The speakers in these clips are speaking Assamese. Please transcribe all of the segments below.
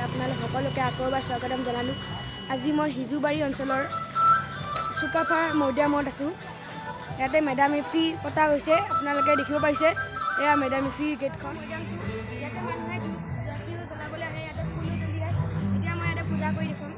আপোনালোক সকলোকে আকৌ এবাৰ স্বাগতম জনালোঁ। আজি মই সিজুবাৰী অঞ্চলৰ চুকাফা মৈদামত আছোঁ। ইয়াতে মেডাম মেফি পতা হৈছে, আপোনালোকে দেখিব পাইছে। এয়া মেডাম মেফিৰ গেটখন। ইয়াতে মানুহে জলকিও জ্বলাবলৈ আহে, ইয়াতে ফুলো জ্বলিয়ায়। এতিয়া মই ইয়াতে পূজা কৰি দেখুৱাম।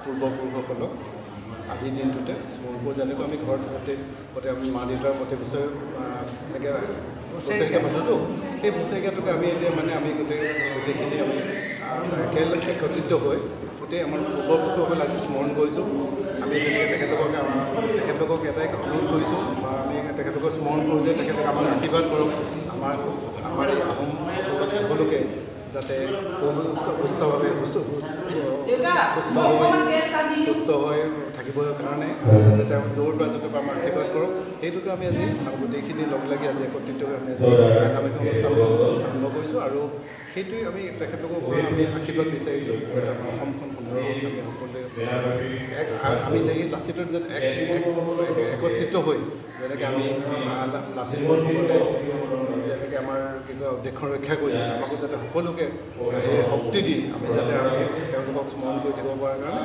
পূৰ্বপুৰুষসকলক আজিৰ দিনটোতে স্মৰণ কৰোঁ, যেনেকৈ আমি ঘৰত প্ৰতি আমি মা দেউতাৰ প্ৰতি বছৰ এনেকৈ বছৰেকীয়া পাতোঁতো, সেই বছৰেকীয়াটোকে আমি এতিয়া মানে আমি গোটেইখিনি আমি একেলগে একত্ৰিত হৈ গোটেই আমাৰ পূৰ্বপুৰুষসকল আজি স্মৰণ কৰিছোঁ। আমি যেনেকৈ তেখেতলোকক এটাই অনুৰোধ কৰিছোঁ বা আমি তেখেতলোকক স্মৰণ কৰোঁ যে তেখেতলোকে আমাক আশীৰ্বাদ কৰক, আমাৰ এই আহোম সকলোকে যাতে সুস্থভাৱে সুস্থ হৈ থাকিবৰ কাৰণে যাতে তেওঁ দৌৰ পৰা যাতে আমাৰ আশীৰ্বাদ কৰক, সেইটোকে আমি আজি গোটেইখিনি লগ লাগি আজি একত্ৰিত হৈ আমি আজি মেডামেফি অনুষ্ঠান আৰম্ভ কৰিছোঁ। আৰু সেইটোৱে আমি তেখেতলোকৰ পৰা আমি আশীৰ্বাদ বিচাৰিছোঁ যাতে আমাৰ অসমখন সুন্দৰ হওক, আমি সকলোৱে আমি যে এই লাচিতৰ দিনত একত্ৰিত হৈ যেনেকৈ আমি লাচিত বৰফুকনে যেনেকৈ আমাৰ কি কয় দেশখন ৰক্ষা কৰিছে, আমাকো যাতে সকলোকে এই শক্তি দি আমি যাতে আমি তেওঁলোকক স্মৰণ কৰি থাকিব পৰাৰ কাৰণে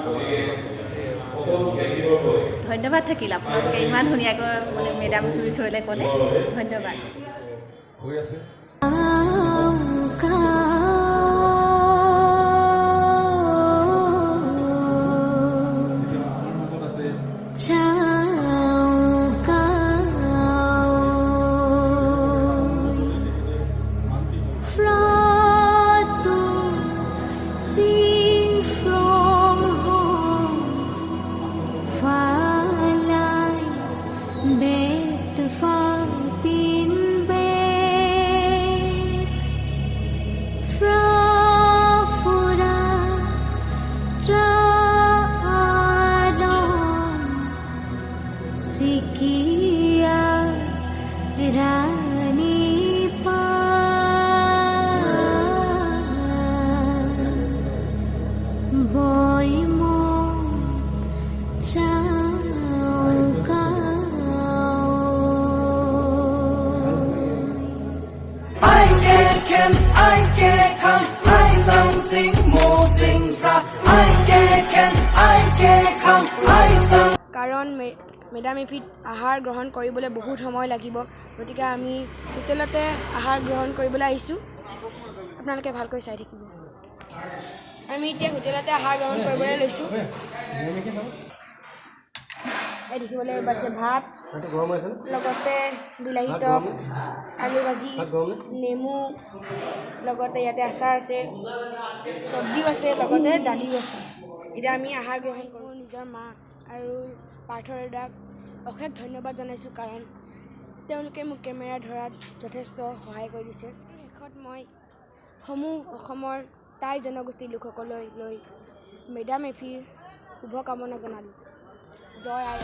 ধন্যবাদ থাকিল আপোনালোকে ইমান ধুনীয়াকৈ মানে মেডাম মেফিৰ বিষয়লৈ ক'লে। ধন্যবাদ। হৈ আছে কাৰণ মেডাম মেফিত আহাৰ গ্ৰহণ কৰিবলৈ বহুত সময় লাগিব, গতিকে আমি হোটেলতে আহাৰ গ্ৰহণ কৰিবলৈ আহিছোঁ। আপোনালোকে ভালকৈ চাই থাকিব। আমি এতিয়া হোটেলতে আহাৰ গ্ৰহণ কৰিবলৈ লৈছোঁ। দেখিবলৈ পাইছে ভাত, লগতে বিলাহী টক, আলু ভাজি, নেমু, লগতে ইয়াতে আচাৰ আছে, চব্জিও আছে, লগতে দালিও আছে। এতিয়া আমি আহাৰ গ্ৰহণ কৰোঁ। নিজৰ মা আৰু পাৰ্থ দাদাক অশেষ ধন্যবাদ জনাইছোঁ, কাৰণ তেওঁলোকে মোক কেমেৰা ধৰাত যথেষ্ট সহায় কৰি দিছে। শেষত মই সমূহ অসমৰ টাই জনগোষ্ঠীৰ লোকসকললৈ লৈ মেডাম মেফিৰ শুভকামনা জনালোঁ। জয় আই।